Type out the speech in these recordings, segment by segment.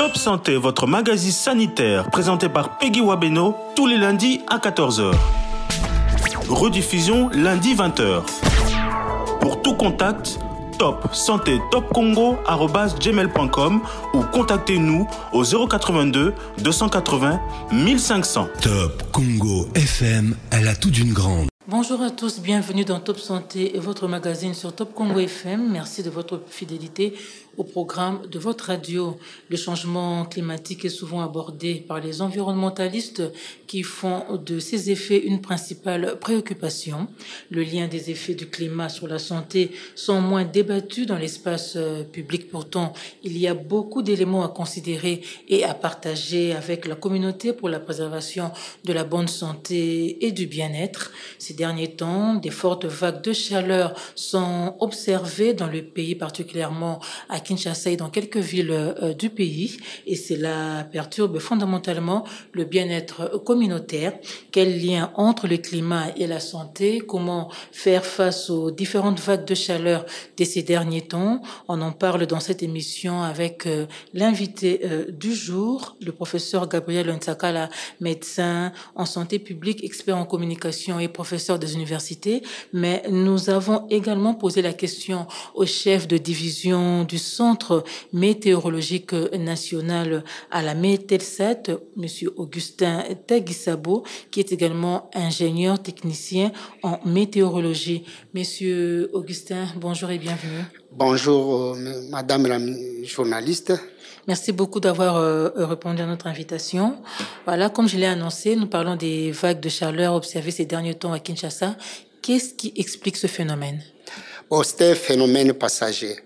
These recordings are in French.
Top Santé, votre magazine sanitaire, présenté par Peggy Wabeno, tous les lundis à 14h. Rediffusion lundi 20h. Pour tout contact, Top Santé Top Congo@gmail.com ou contactez-nous au 082 280 1500. Top Congo FM, elle a tout d'une grande. Bonjour à tous, bienvenue dans Top Santé, votre magazine sur Top Congo FM. Merci de votre fidélité au programme de votre radio. Le changement climatique est souvent abordé par les environnementalistes qui font de ces effets une principale préoccupation. Le lien des effets du climat sur la santé sont moins débattus dans l'espace public. Pourtant, il y a beaucoup d'éléments à considérer et à partager avec la communauté pour la préservation de la bonne santé et du bien-être. Ces derniers temps, des fortes vagues de chaleur sont observées dans le pays, particulièrement à Kinshasa et dans quelques villes du pays, et cela perturbe fondamentalement le bien-être communautaire. Quel lien entre le climat et la santé? Comment faire face aux différentes vagues de chaleur de ces derniers temps? On en parle dans cette émission avec l'invité du jour, le professeur Gabriel Nsakala, médecin en santé publique, expert en communication et professeur des universités. Mais nous avons également posé la question au chef de division du Centre météorologique national à la METELSAT, monsieur Augustin Tagisabo, qui est également ingénieur technicien en météorologie. Monsieur Augustin, bonjour et bienvenue. Bonjour, madame la journaliste. Merci beaucoup d'avoir répondu à notre invitation. Voilà, comme je l'ai annoncé, nous parlons des vagues de chaleur observées ces derniers temps à Kinshasa. Qu'est-ce qui explique ce phénomène? Bon, c'est un phénomène passager.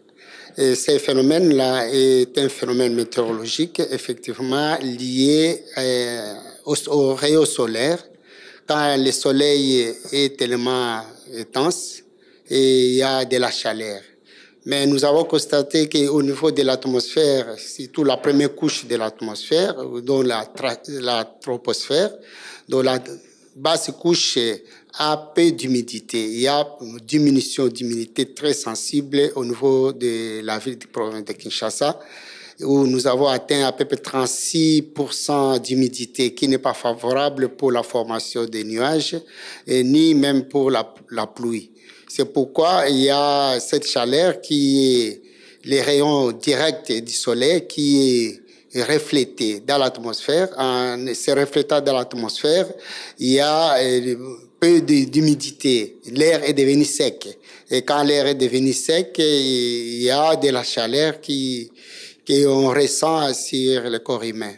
Et ce phénomène-là est un phénomène météorologique, effectivement, lié aux rayons solaires. Quand le soleil est tellement intense et il y a de la chaleur. Mais nous avons constaté qu'au niveau de l'atmosphère, surtout la première couche de l'atmosphère, dont la troposphère, dont la basse couche a peu d'humidité. Il y a une diminution d'humidité très sensible au niveau de la ville de province de Kinshasa, où nous avons atteint à peu près 36% d'humidité, qui n'est pas favorable pour la formation des nuages, et ni même pour la pluie. C'est pourquoi il y a cette chaleur qui est les rayons directs du soleil qui est reflété dans l'atmosphère. En se reflétant dans l'atmosphère, il y a peu d'humidité. L'air est devenu sec. Et quand l'air est devenu sec, il y a de la chaleur qu'on ressent sur le corps humain.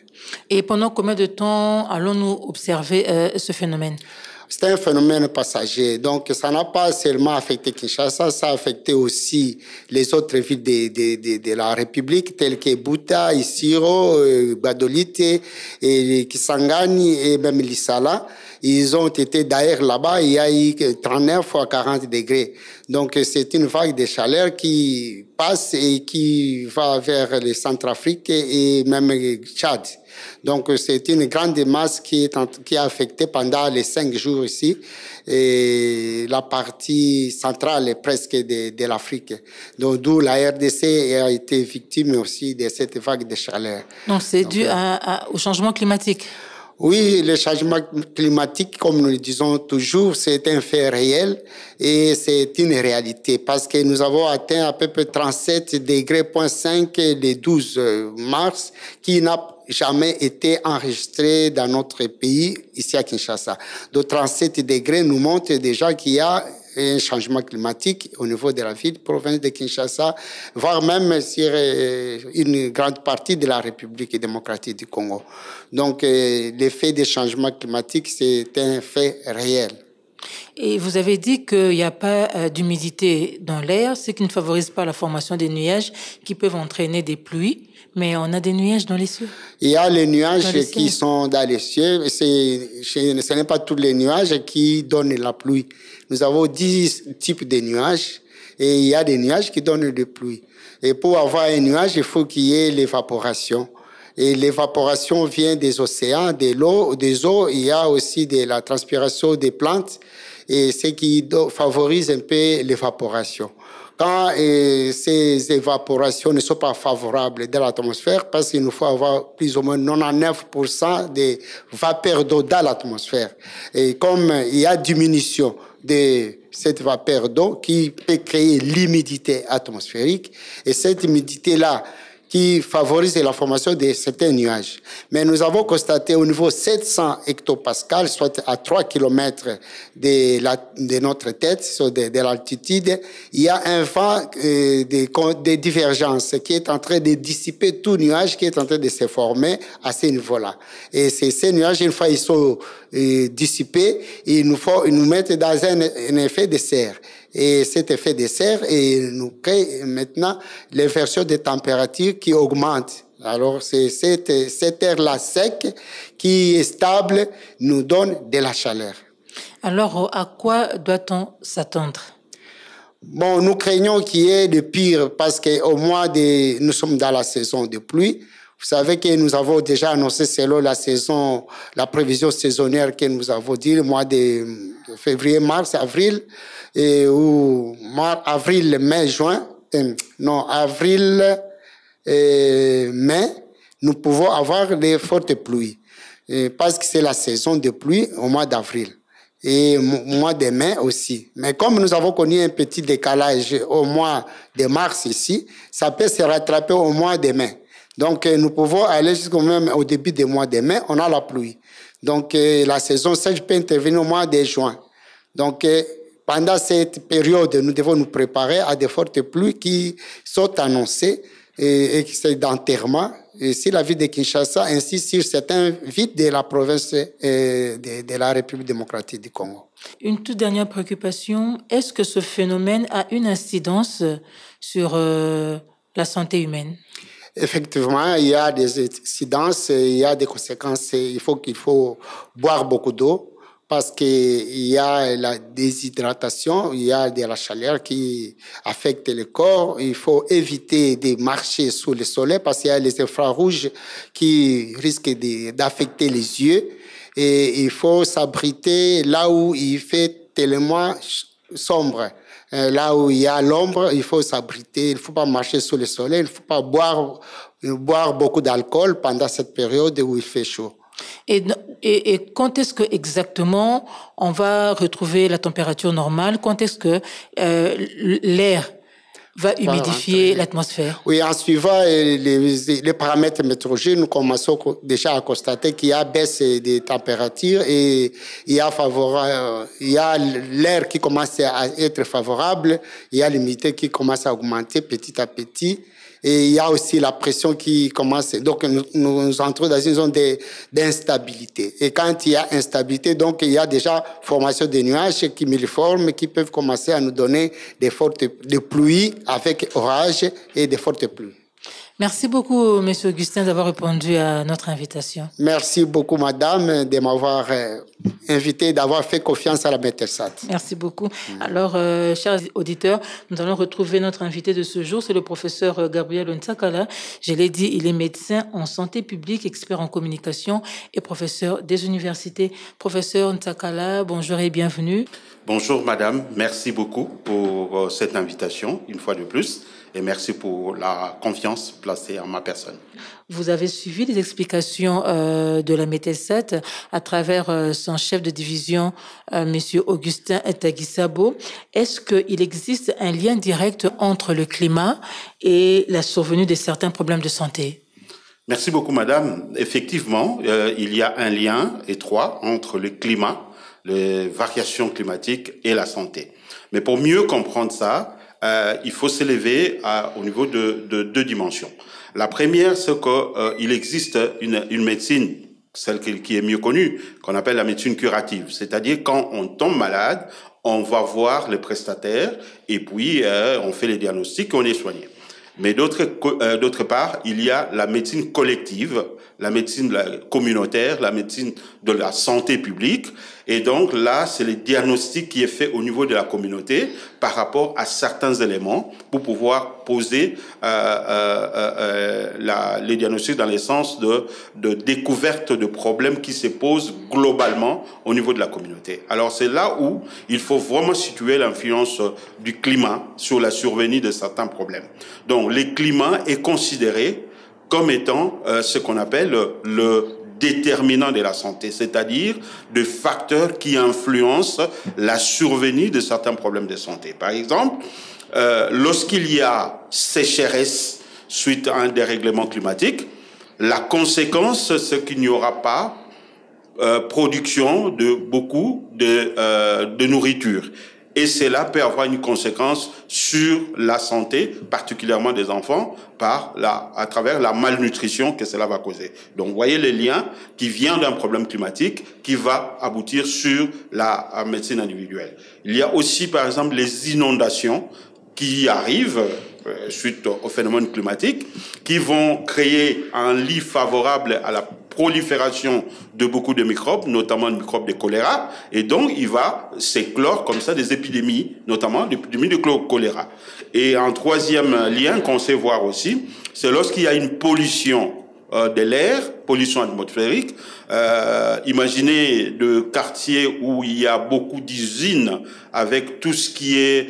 Et pendant combien de temps allons-nous observer ce phénomène? C'est un phénomène passager. Donc, ça n'a pas seulement affecté Kinshasa, ça a affecté aussi les autres villes de la République, telles que Buta, Isiro, Badolite, et Kisangani et même Lissala. Ils ont été d'ailleurs là-bas, il y a eu 39 fois 40 degrés. Donc, c'est une vague de chaleur qui passe et qui va vers le Centrafrique et même Tchad. Donc, c'est une grande masse qui a affecté pendant les 5 jours ici et la partie centrale presque de l'Afrique. Donc, d'où la RDC a été victime aussi de cette vague de chaleur. Donc, c'est dû au changement climatique? Oui, le changement climatique, comme nous le disons toujours, c'est un fait réel et c'est une réalité parce que nous avons atteint à peu près 37,5 degrés le 12 mars, qui n'a jamais été enregistré dans notre pays, ici à Kinshasa. Donc 37 degrés nous montrent déjà qu'il y a un changement climatique au niveau de la ville, province de Kinshasa, voire même sur une grande partie de la République démocratique du Congo. Donc, l'effet des changements climatiques, c'est un fait réel. Et vous avez dit qu'il n'y a pas d'humidité dans l'air, ce qui ne favorise pas la formation des nuages qui peuvent entraîner des pluies, mais on a des nuages dans les cieux. Il y a les nuages qui sont dans les cieux, mais ce n'est pas tous les nuages qui donnent la pluie. Nous avons 10 types de nuages et il y a des nuages qui donnent de pluie. Et pour avoir un nuage, il faut qu'il y ait l'évaporation. Et l'évaporation vient des océans, des eaux. Il y a aussi de la transpiration des plantes et ce qui favorise un peu l'évaporation. quand ces évaporations ne sont pas favorables dans l'atmosphère, parce qu'il nous faut avoir plus ou moins 99% des vapeurs d'eau dans l'atmosphère. Et comme il y a diminution de cette vapeur d'eau qui peut créer l'humidité atmosphérique, et cette humidité-là qui favorise la formation de certains nuages. Mais nous avons constaté au niveau 700 hectopascales, soit à 3 km de notre tête, sur de l'altitude, il y a un vent de divergence qui est en train de dissiper tout nuage qui est en train de se former à ce niveau-là. Et ces nuages, une fois ils sont dissipés, ils nous mettent dans un effet de serre. Et cet effet de serre nous crée maintenant l'inversion des températures qui augmente. Alors, c'est cette air-là sec qui est stable, nous donne de la chaleur. Alors, à quoi doit-on s'attendre? Bon, nous craignons qu'il y ait de pire parce qu'au mois nous sommes dans la saison de pluie. Vous savez que nous avons déjà annoncé selon la prévision saisonnière que nous avons dit, le mois de février, mars, avril, avril, mai, juin, avril, mai, nous pouvons avoir des fortes pluies. Parce que c'est la saison de pluie au mois d'avril. Et au mois de mai aussi. Mais comme nous avons connu un petit décalage au mois de mars ici, ça peut se rattraper au mois de mai. Donc, nous pouvons aller jusqu'au même au début du mois de mai, on a la pluie. Donc, la saison sèche peut intervenir au mois de juin. Donc, pendant cette période, nous devons nous préparer à des fortes pluies qui sont annoncées et qui sont d'enterrement. Et si la ville de Kinshasa, ainsi sur certains villes de la province de la République démocratique du Congo. Une toute dernière préoccupation, est-ce que ce phénomène a une incidence sur la santé humaine? Effectivement, il y a des incidences, il y a des conséquences. Il faut boire beaucoup d'eau parce qu'il y a la déshydratation, il y a de la chaleur qui affecte le corps. Il faut éviter de marcher sous le soleil parce qu'il y a les infrarouges qui risquent d'affecter les yeux. Et il faut s'abriter là où il fait tellement sombre. Là où il y a l'ombre, il faut s'abriter. Il ne faut pas marcher sous le soleil. Il ne faut pas boire beaucoup d'alcool pendant cette période où il fait chaud. Et quand est-ce que exactement on va retrouver la température normale? Quand est-ce que l'air va humidifier l'atmosphère? Oui, en suivant les paramètres météorologiques, nous commençons déjà à constater qu'il y a baisse des températures et il y a l'air qui commence à être favorable, il y a l'humidité qui commence à augmenter petit à petit. Et il y a aussi la pression qui commence. Donc, nous entrons dans une zone d'instabilité. Et quand il y a instabilité, donc, il y a déjà formation de nuages cumuliformes qui peuvent commencer à nous donner des pluies avec orage et des fortes pluies. Merci beaucoup, M. Augustin, d'avoir répondu à notre invitation. Merci beaucoup, madame, de m'avoir invité, d'avoir fait confiance à la Mételsat. Merci beaucoup. Alors, chers auditeurs, nous allons retrouver notre invité de ce jour, c'est le professeur Gabriel Ntsakala. Je l'ai dit, il est médecin en santé publique, expert en communication et professeur des universités. Professeur Ntsakala, bonjour et bienvenue. Bonjour, madame. Merci beaucoup pour cette invitation, une fois de plus. Et merci pour la confiance placée en ma personne. Vous avez suivi les explications de la Mételsat à travers son chef de division, M. Augustin Tagisabo. Est-ce qu'il existe un lien direct entre le climat et la survenue de certains problèmes de santé? Merci beaucoup, madame. Effectivement, il y a un lien étroit entre le climat, les variations climatiques et la santé. Mais pour mieux comprendre ça, il faut s'élever au niveau de deux dimensions. La première, c'est qu'il existe une médecine, celle qui est mieux connue, qu'on appelle la médecine curative. C'est-à-dire, quand on tombe malade, on va voir le prestataire et puis on fait les diagnostics et on est soigné. Mais d'autre part, il y a la médecine collective, la médecine communautaire, la médecine de la santé publique. Et donc là, c'est le diagnostic qui est fait au niveau de la communauté par rapport à certains éléments pour pouvoir poser les diagnostics dans le sens de découverte de problèmes qui se posent globalement au niveau de la communauté. Alors c'est là où il faut vraiment situer l'influence du climat sur la survenue de certains problèmes. Donc le climat est considéré comme étant ce qu'on appelle le déterminant de la santé, c'est-à-dire des facteurs qui influencent la survenue de certains problèmes de santé. Par exemple, lorsqu'il y a sécheresse suite à un dérèglement climatique, la conséquence, c'est qu'il n'y aura pas production de beaucoup de nourriture. Et cela peut avoir une conséquence sur la santé, particulièrement des enfants, à travers la malnutrition que cela va causer. Donc, vous voyez les liens qui viennent d'un problème climatique qui va aboutir sur la médecine individuelle. Il y a aussi, par exemple, les inondations qui arrivent suite au phénomène climatique, qui vont créer un lit favorable à la prolifération de beaucoup de microbes, notamment le microbe de choléra, et donc il va s'éclore comme ça des épidémies, notamment l'épidémie de choléra. Et un troisième lien qu'on sait voir aussi, c'est lorsqu'il y a une pollution de l'air, pollution atmosphérique. Imaginez de quartiers où il y a beaucoup d'usines avec tout ce qui est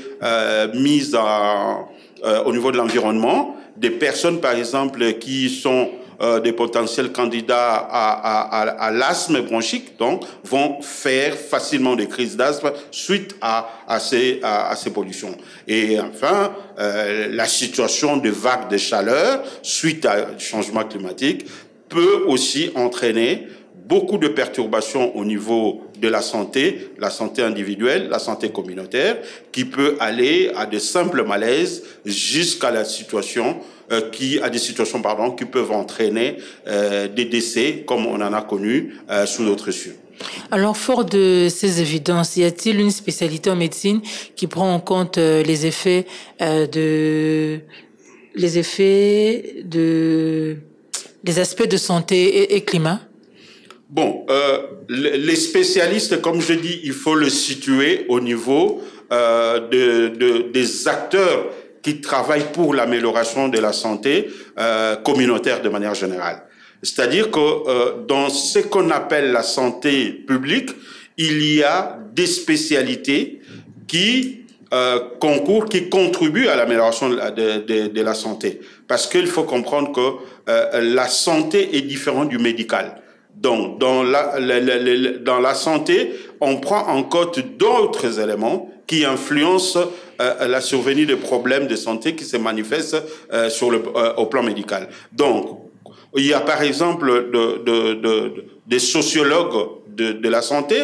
mis au niveau de l'environnement, des personnes par exemple qui sont des potentiels candidats à l'asthme bronchique, donc vont faire facilement des crises d'asthme suite à ces pollutions. Et enfin, la situation de vagues de chaleur suite au changement climatique peut aussi entraîner beaucoup de perturbations au niveau de la santé individuelle, la santé communautaire, qui peut aller à de simples malaises jusqu'à des situations qui peuvent entraîner des décès, comme on en a connu sous d'autres cieux. Alors, fort de ces évidences, y a-t-il une spécialité en médecine qui prend en compte les effets des aspects de santé et climat? Bon, les spécialistes, comme je dis, il faut le situer au niveau des acteurs qui travaillent pour l'amélioration de la santé communautaire de manière générale. C'est-à-dire que dans ce qu'on appelle la santé publique, il y a des spécialités qui contribuent à l'amélioration de la santé. Parce qu'il faut comprendre que la santé est différente du médical. Donc, dans la santé, on prend en compte d'autres éléments qui influencent la survenue de problèmes de santé qui se manifestent au plan médical. Donc, il y a par exemple des sociologues de la santé,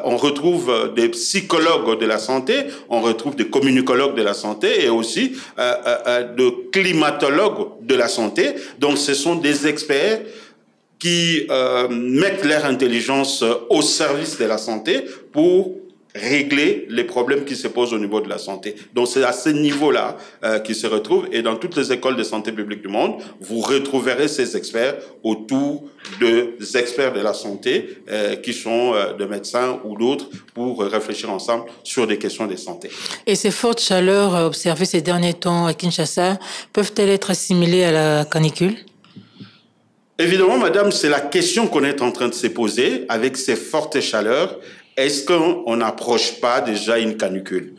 on retrouve des psychologues de la santé, on retrouve des communicologues de la santé et aussi de climatologues de la santé. Donc, ce sont des experts qui mettent leur intelligence au service de la santé pour régler les problèmes qui se posent au niveau de la santé. Donc c'est à ce niveau-là qu'ils se retrouvent, et dans toutes les écoles de santé publique du monde, vous retrouverez ces experts autour des experts de la santé qui sont des médecins ou d'autres pour réfléchir ensemble sur des questions de santé. Et ces fortes chaleurs observées ces derniers temps à Kinshasa peuvent-elles être assimilées à la canicule? Évidemment, madame, c'est la question qu'on est en train de se poser avec ces fortes chaleurs. Est-ce qu'on n'approche pas déjà une canicule?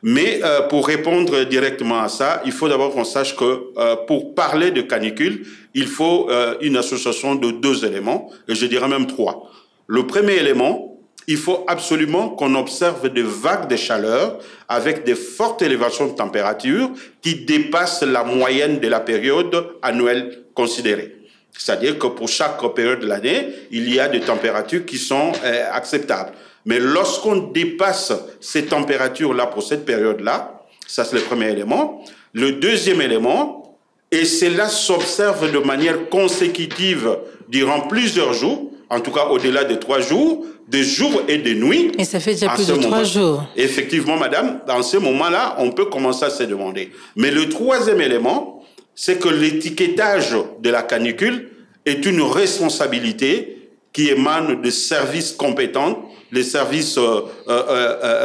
Mais pour répondre directement à ça, il faut d'abord qu'on sache que pour parler de canicule, il faut une association de 2 éléments, et je dirais même 3. Le premier élément, il faut absolument qu'on observe des vagues de chaleur avec des fortes élévations de température qui dépassent la moyenne de la période annuelle considérée. C'est-à-dire que pour chaque période de l'année, il y a des températures qui sont acceptables. Mais lorsqu'on dépasse ces températures-là pour cette période-là, ça c'est le premier élément. Le deuxième élément, et cela s'observe de manière consécutive durant plusieurs jours, en tout cas au-delà de 3 jours, des jours et des nuits. Et ça fait déjà plus de 3 jours. Effectivement, madame, dans ce moment-là, on peut commencer à se demander. Mais le troisième élément, c'est que l'étiquetage de la canicule est une responsabilité qui émane de services compétents les services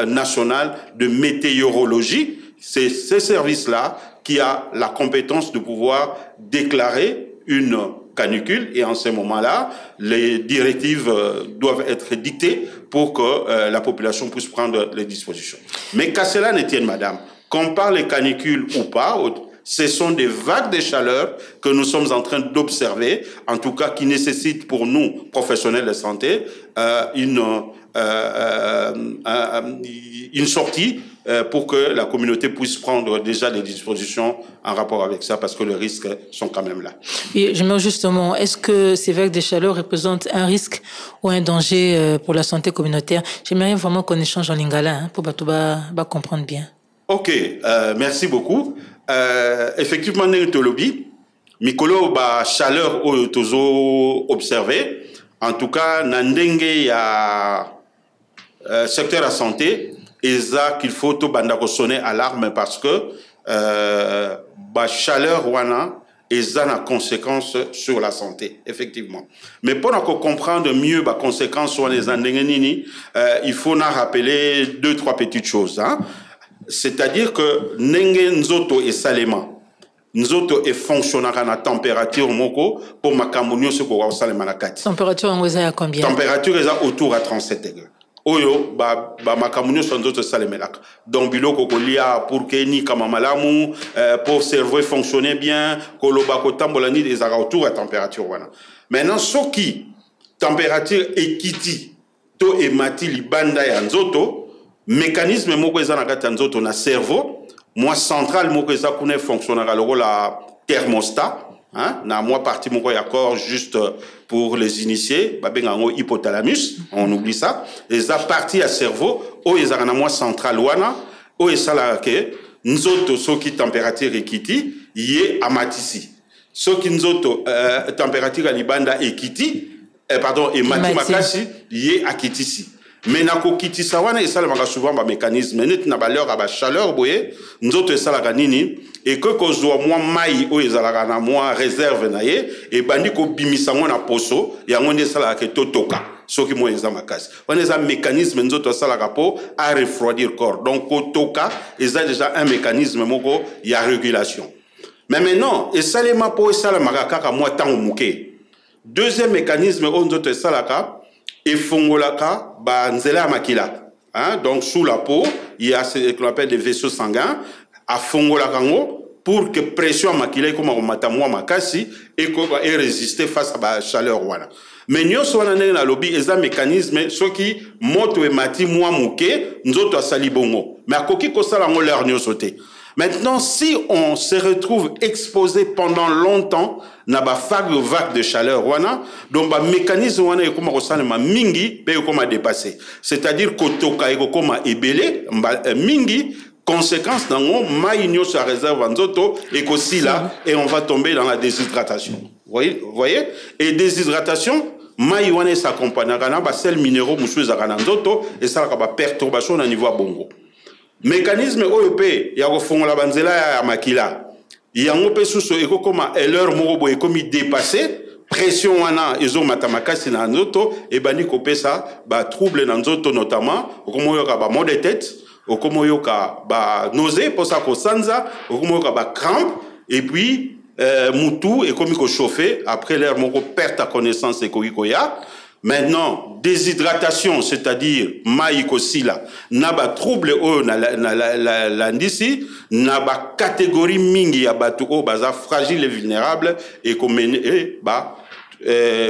national de météorologie. C'est ce service-là qui a la compétence de pouvoir déclarer une canicule, et en ce moment-là, les directives doivent être dictées pour que la population puisse prendre les dispositions. Mais qu'à cela ne tienne, madame, qu'on parle de canicule ou pas, ce sont des vagues de chaleur que nous sommes en train d'observer, en tout cas qui nécessitent pour nous, professionnels de santé, une sortie pour que la communauté puisse prendre déjà des dispositions en rapport avec ça, parce que les risques sont quand même là. Et je me demande justement, est-ce que ces vagues de chaleur représentent un risque ou un danger pour la santé communautaire? J'aimerais vraiment qu'on échange en lingala pour comprendre bien. Ok, merci beaucoup. Effectivement, nous avons lobby. Mikolo, chaleur tozo observé. En tout cas, nandenge ya secteur à santé, et ça qu'il faut tout banda sonner alarme parce que chaleur wana et ça a conséquences sur la santé, effectivement. Mais pour comprendre mieux les conséquences sur les andengeni, il faut nous rappeler 2-3 petites choses. Hein? C'est-à-dire que nenge nzoto et salema nzoto et fonctionnera na température moko pour makamunyo ce ko salema na kati. Température en à combien? Température est autour à 37 degrés. Oyo makamunyo so nzoto salemelaka. Donc biloko kolia pour que ni kama malamu pour cerveau fonctionner bien, koloba ko tambola ni des autour à température wana. Maintenant ce qui température ekiti to emati libanda ya nzoto mécanisme moko eza na kati ya nzoto na cerveau moi central moko eza kuna fonctionnera le rôle la thermostat hein na moi partie moko ya corps juste pour les initiés ba benga ngo hypothalamus on oublie ça eza partie ya cerveau o eza na moi central wana o esala ke nzoto soki température ekiti ye amatisi soki nzoto température ya libanda ekiti pardon emati makasi ye akitisi. Mais na ko kitisa wana esalemaka souvent ba mécanisme net na valeur à chaleur boye nzoto esalaka nini et que kozwa moi mai o ezalaka na moi réserve na ye et bandi ko bimisa ngo na poso yango nde esalaka ke totoka soki mo eza makasi wana eza mécanisme nzoto esalaka po à refroidir corps donc kotoka eza déjà un mécanisme moko ya régulation. Mais maintenant esalema po esalemaka kaka moi tango muke. Deuxième mécanisme o nzoto esalaka et fongolaka ba nzela makila hein donc sous la peau il y a ce qu'on appelle des vaisseaux sanguins à fongolaka ngo pour que pression makila comme mata moi makasi et résister face à la chaleur wana. Mais nyonso wana ndenge na lobby eza mécanisme soki moto e mati moi muke nzoto asali bongo mais akoki ko sala ngo leur nyonso te. Maintenant, si on se retrouve exposé pendant longtemps na ba vague de chaleur wana, donc ba mécanisme wana e koma kosala ma mingi pe e koma dépasser. C'est-à-dire kotoka e koma ebele mingi conséquence nango mai nyo sa réserve nzoto e kosila et on va tomber dans la déshydratation. Vous voyez? Et déshydratation mai wana s'accompagne na ba sel minéraux musu za kana nzoto et ça ba perturbation na niveau bongo. Mécanisme OEP ya kofongola banzela ya makila yango pe suso ekokoma eleur moko boye komi dépasser pression wana ezo matamakasi na nzoto e bani kopesa ba trouble na nzoto notamment okomoyoka ba mal de tête okomoyoka ba nausée posa ko sanza okomoyoka ba crampe et puis mutu e komi ko chauffer après l'air moko perte à connaissance e koya. Maintenant, déshydratation, c'est-à-dire maïkosila, n'a pas trouble au l'indisi, n'a pas catégorie mingi à batu au baza fragile et vulnérable et comme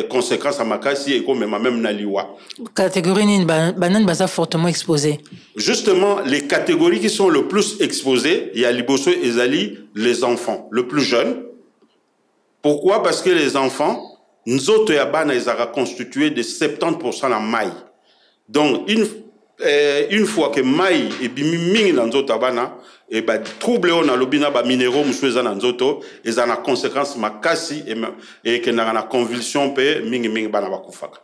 conséquence à makasi et comme même naliwa. Catégorie ni banane baza fortement exposée. Justement, les catégories qui sont le plus exposées, il y a liboso et zali les enfants, le plus jeune. Pourquoi? Parce que les enfants nzoto ya bana ezaka constitué de 70% la maille. Donc une fois que maille et bimi mingi na nzoto ya bana et ba trouble on a lobina ba minéraux musueza na nzoto ezana conséquence makasi et que na convulsion pe mingi bana bakufaka.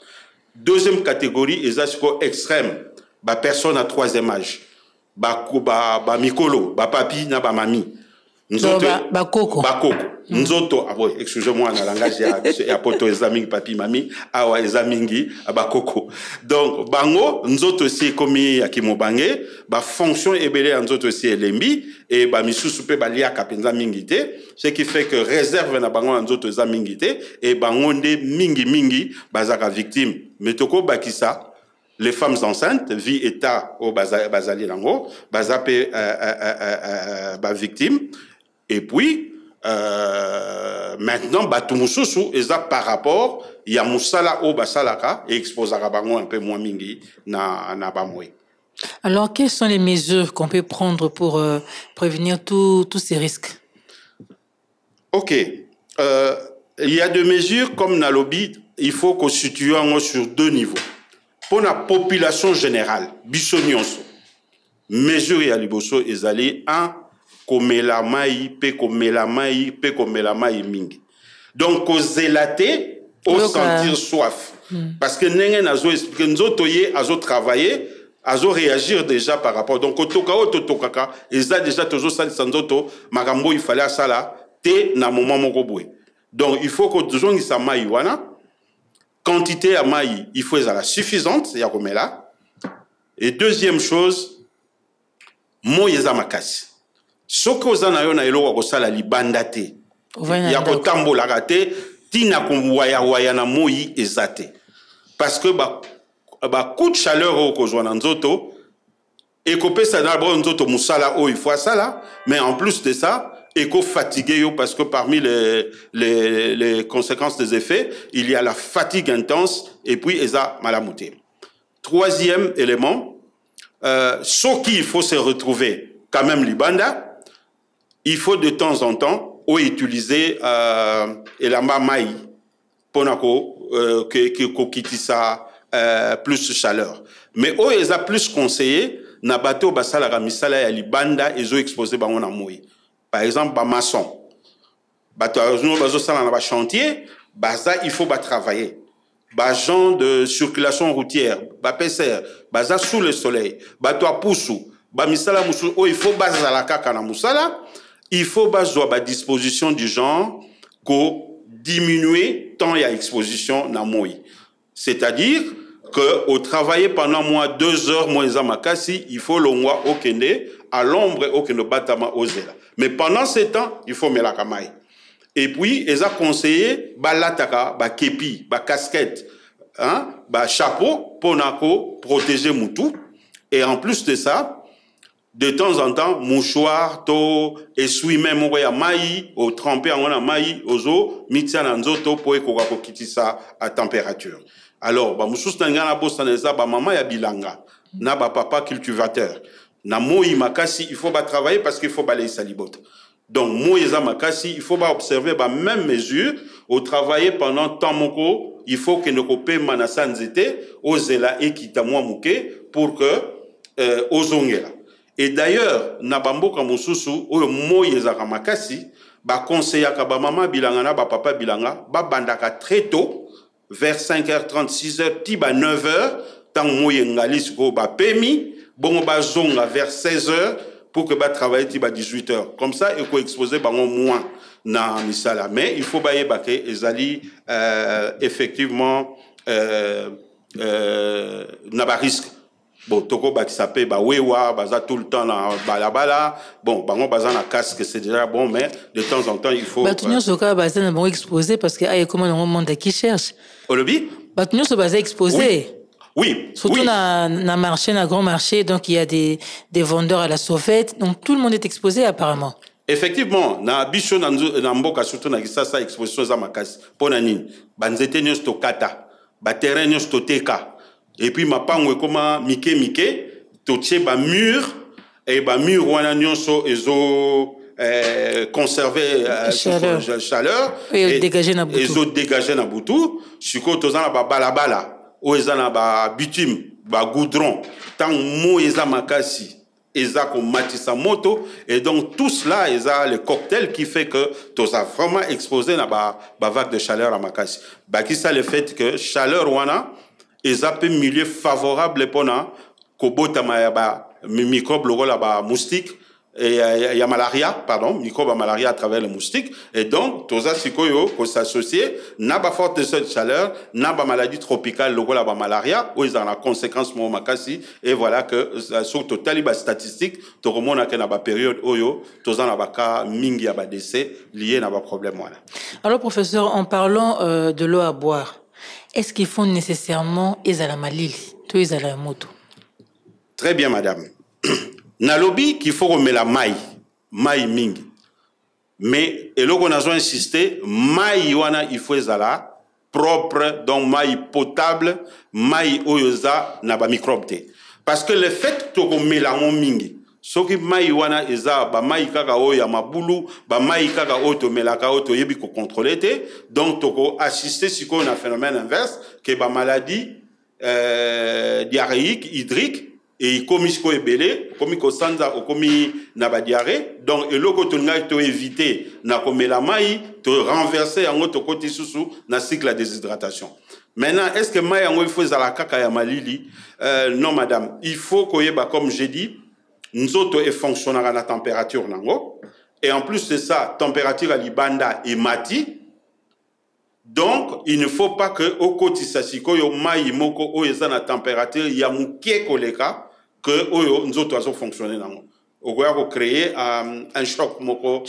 Deuxième catégorie ezasiko extrême ba personne à troisième âge. Ba mikolo, ba papi na ba mami. Nzoto bakoko nzoto excusez-moi na langage ya poto ezamingi papi mami awa ezamingi bakoko donc bango nzoto si komi ya kimobange ba fonction ebele ya nzoto si elembi et ba misusu pe baliaka penza mingi te ce qui fait que réserve na bango nzoto ezamingi te et bango nde mingi bazaka victime metoko bakisa les femmes enceintes vie état au bazali lango bazape ba victime. Et puis, maintenant, Batumususu, eza par rapport, il y a Moussala au Basalaka et exposera bango un peu moins mingi na bamwe. Alors, quelles sont les mesures qu'on peut prendre pour prévenir tous ces risques? Ok. Il y a des mesures comme Nalobi, il faut qu'on situe sur 2 niveaux. Pour la population générale, Bissonionso, mesure ya liboso ezali 1. Komela mai pe komela mai mingi. Donc ko zelaté au sentir soif. Parce que nenge nazo expliquer nzoto ye azo travailler, azo réagir déjà par rapport. Donc otokaka eza déjà toujours ça nzoto makambo il fallait ça là te na moment moko boy. Donc il faut que toujours ngisa mai wana quantité à mai il faut ezala suffisante ya komela. Et deuxième chose mo yeza makasi. Soko ozana yo na eloko kosala libanda te ya kotambola te tina waya na moyi ezate parce que ba coup de chaleur au kozwa na nzoto ekopesa na bo nzoto musala o il faut ça mais en plus de ça eko fatigué yo parce que parmi les conséquences des effets il y a la fatigue intense et puis eza malamuté. Troisième élément ce qu'il faut se retrouver quand même libanda. Il faut de temps en temps utiliser elamba mai pour que kitisa plus chaleur. Mais ils a plus conseillé na bateau basala ka misala ya libanda ezo exposé bango na moi. Par exemple ba maçon. Bateau bazo sala na ba chantier, baza il faut ba travailler. Ba gens de circulation routière, ba PCR, baza sous le soleil, bateau poussou, ba misala musu il faut bazala kaka na musala. Il faut bazoa ba disposition du genre qu'on diminuer tant il y a exposition na moi. C'est-à-dire que au travailler pendant moins 2 heures moins makasi, il faut l'ongwa au kende à l'ombre au kende batama ozela. Mais pendant ce temps, il faut melaka mai. Et puis ils a conseillé ba lataka, ba kepi, ba casquette, hein, ba chapeau pour nako protéger mutu. Et en plus de ça, de temps en temps, mouchoir, to, essuie même ya mai, au tremper en mai, ozo, mitia nanzoto, pour ekoko kitisa à température. Alors, ba moussous tangana bosaneza, ba maman ya bilanga, na ba papa cultivateur. Na moi makasi, il faut ba travailler parce qu'il faut balayer salibot. Donc, moi makasi, il faut ba observer ba même mesure, au travailler pendant temps moko, il faut que nos copains manasanzete, ozela ekita moi mouke, pour que, ozongela. Et d'ailleurs, na bamboka mususu oyo moye ezaka makasi ba conseillaka ba mama bilanga na ba papa bilanga ba bandaka très tôt vers 5h30 6h ti ba 9h tant moye ngalis ko ba pemi bongo ba zonga vers 16h pour que ba travailler ti ba 18h comme ça et ko exposer bango moins na misala mais il faut ba yebake ezali effectivement na ba risque. Bon, toko bakisape ba wewa baza tout le temps na balabala. Bon, bango baza na casque c'est déjà bon mais de temps en temps il faut Batunyo soka baza na bon exposé parce que ay comment on monde qui cherche. Olobi? Batunyo so baza exposé. Oui. Surtout oui. na marché, na grand marché, donc il y a des vendeurs à la sauvette, donc tout le monde est exposé apparemment. Effectivement, na bicho na mboka surtout na kisasa exposition za makasi. Pona nini? Banzete nyos to kata, ba terrain nyos to teka. Et puis ma pango koma mike to tche ba mur et ba mur wana nyonso ezo conserver chaleur et dégager na butu. Ezo dégager na butu. Siko tozana ba balabala, o ezana ba bitume, ba goudron. Tant mo eza makasi. Eza ko matisa moto et donc tout cela eza le cocktail qui fait que tu as vraiment exposé na ba vague de chaleur à makasi. Ba ki ça le fait que chaleur wana eza pe milieu favorable pour na ko botama ya ba microbe lokola ba moustique et il y a malaria, pardon, microbe à malaria à travers les moustiques. Et donc, tout ça, c'est qu'on s'associe, n'a pas forte chaleur, n'a pas maladie tropicale, le la malaria, où ils ont la conséquence, et voilà que, sur total, les statistiques, tout le monde a une période où tout ça n'a pas cas, mingi a décès, lié n'a pas problème. Voilà. Alors, professeur, en parlant de l'eau à boire, est-ce qu'il faut nécessairement ezala malili, tout ezala moto? Très bien, madame. Nalobi qu'il faut remettre la maille mingi. Mais, et là, on a insisté, maille wana il faut ezala propre, donc maille potable, maille oyoza na ba microbe te. Parce que le fait que on met la mingi, ce qui maille wana eza ba maille kaka oya mabulu, ba maille kaka oto melaka oto yebi ko contrôler te, donc toko assister si qu'on a un phénomène inverse que ba maladie diarrhéique hydrique et comme il est belé, comme il sanza ou comme na ba diarrhée, donc et loko to nga to éviter na comme la maille te renverser en autre côté sous na cycle de déshydratation. Maintenant, est-ce que maille en il faut za la kaka ya malili? Non madame, il faut que comme j'ai dit, nous autres et fonctionnera à la température nango, et en plus de ça, température à libanda et mati. Donc, il ne faut pas que au côté sasiko yo mai moko o eza na température ya mukie koleka que nous autres oiseaux fonctionner nango. Au goya ko créer un choc moko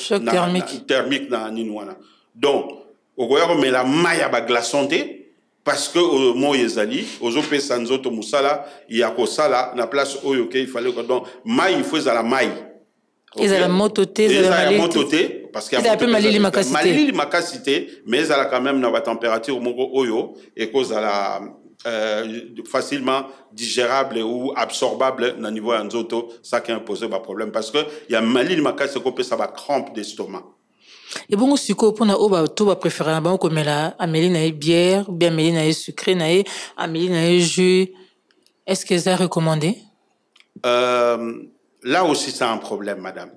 thermique na ninwana. Donc, au goya ko mais la maille ba glaçonté parce que au mo yezali aux opé sanzoto musala ya ko sala na place oyo que il fallait que donc maille il faut za la maille. Ils ont la mototé, ils ont la mototé, parce qu'il y a un peu malili macacité, mais elle a quand même dans la température oyo et cause à la facilement digérable ou absorbable dans le niveau anzoto, ça qui a posé un problème parce que il y a malili macacité qui peut ça va crampe d'estomac. Et bon aussi quoi pour na oba tout va préférer bon comme la amélie na bière, bien amélie na sucré na amélie na jus. Est-ce que c'est recommandé? Là aussi, c'est un problème, madame.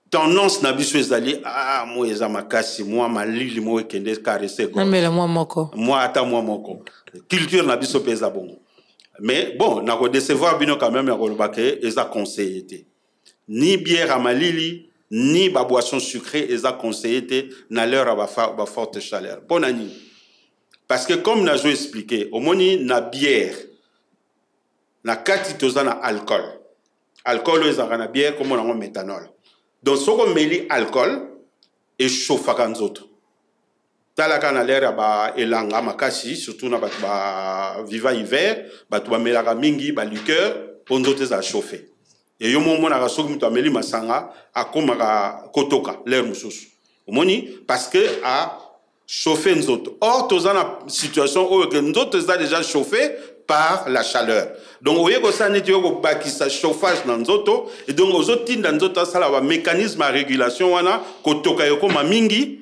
Tendance n'a pas d'aller, moi, ils ont ma casse, moi, ma lille, moi, qui est caressé. Non, mais moi, moko. Moi, attends, moi, moko. Culture n'a pas pesa bon. Mais bon, n'a pas décevoir, bien quand même, n'a pas ils ont conseillé. Ni bière à ma lili, ni ba boisson sucrée, ils ont conseillé, n'a l'heure à ba forte chaleur. Bon année. Parce que, comme n'a pas expliqué, au moins, na bière, na katitosa na alcool. Alcool est en bière comme on a méthanol. Donc, ce qu'on met alcool et chauffe à autres. Talaka na l'air ba elanga makasi surtout na ba viva hiver ba tu ba melaka mingi ba liqueur on autres à chauffer. Et yo moment na raso mutu ameli masanga akoma kotoka l'air mususu. Omoni parce que a chauffer nous autres. Or tous dans la situation où nous autres a déjà chauffé par la chaleur. Donc, vous voyez que ça n'est pas qui ça chauffage dans nos autos. Et donc, aux autres, dans nos autos, ça a un mécanisme à régulation, ko ma mingi,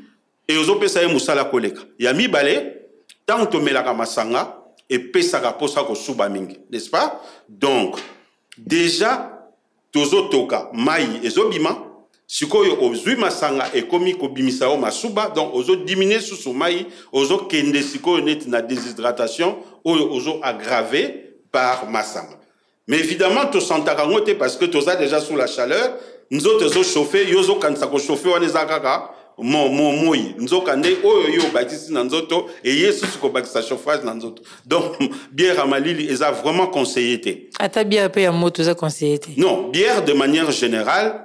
et aux autres, ça y est, moussala koleka. Y a mi balé, tant que me la kamasanga, et pesa ka posa ko suba mingi. N'est-ce pas? Donc, déjà, tous autres cas, maï et zobima, sikoyo ozui masanga et komi ko bimisa o masuba, donc aux autres diminuer sous son maï, aux autres kende sikoyo net na déshydratation, aux autres aggravé par masanga. Mais évidemment, tout s'entend parce que tout ça déjà sous la chaleur, nous autres chauffés, yozo quand ça ko chauffer on est akaka, moi, nous autres quand yo bâtisse dans autres et yesu ko bâtisse chauffage dans autres. Donc bière à Malili, ils a vraiment conseillé. Ata bière pe ya moto ça conseillé. Non, bière de manière générale.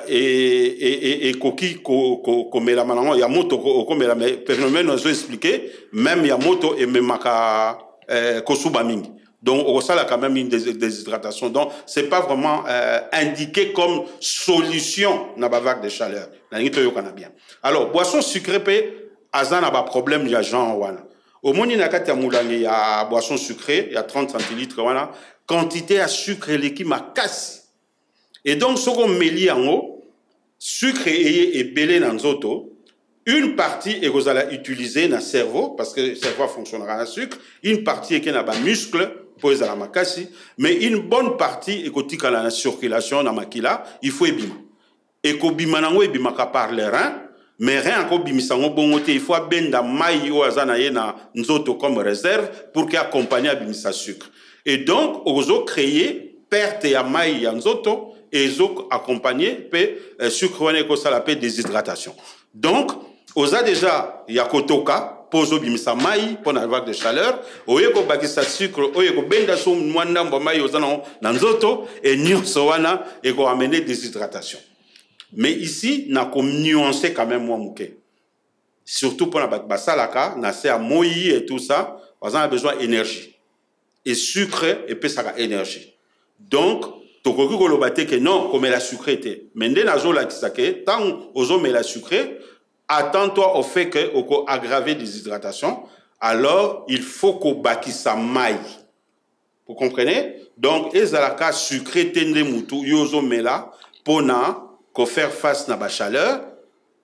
Et koki comme la malango ya moto comme la phénomène nous a expliqué même ya moto et même maka kosuba mingi donc au ça là quand même une déshydratation donc c'est pas vraiment indiqué comme solution na ba vague de chaleur na ngito yo kana bien. Alors boisson sucrée pe azana ba problème ya genre wana au moni na kati ya mulangi ya boisson sucrée il y a 30 centilitres wana quantité à sucre l'équipe makasi. Et donc, ce qu'on met en haut, sucre et belé dans zoto, une partie est que vous allez utiliser dans le cerveau, parce que le cerveau fonctionnera dans le sucre, une partie est qu'il y a des muscles, pour les alamakasi, mais une bonne partie est que dans la circulation, dans makila, il faut ebima. Et que bima nango ebima par les reins, mais rien encore bimisango bongote, il faut benda maï ou azanaye na nzoto comme réserve pour qu'il accompagne à bimisa sucre. Et donc, ozo créer perte ya maï ya nzoto, et accompagné pe sucre wana ko sala pe déshydratation. Donc oza déjà yakotoka pozo bimisa mai pour na vague de chaleur oye ko bakisa sucre oye ko benda so mwanda mbamai oza na nzoto et nyonso wana et ko amener déshydratation. Mais ici na ko nuancer quand même moi muke. Surtout pour la basalaka na c'est à moi et tout ça, parce qu'on a besoin d'énergie. Et sucre et puis ça a énergie. Donc tokoki ko lobate que non comme la sucre était. Mais dès nazo la kisake tant ozo mais la sucre attends-toi au fait que on aggraver des hydratations, alors il faut qu'on bakisa mai. Vous comprenez? Donc ezalaka sucré tende mutu yozo mela pona ko faire face na ba chaleur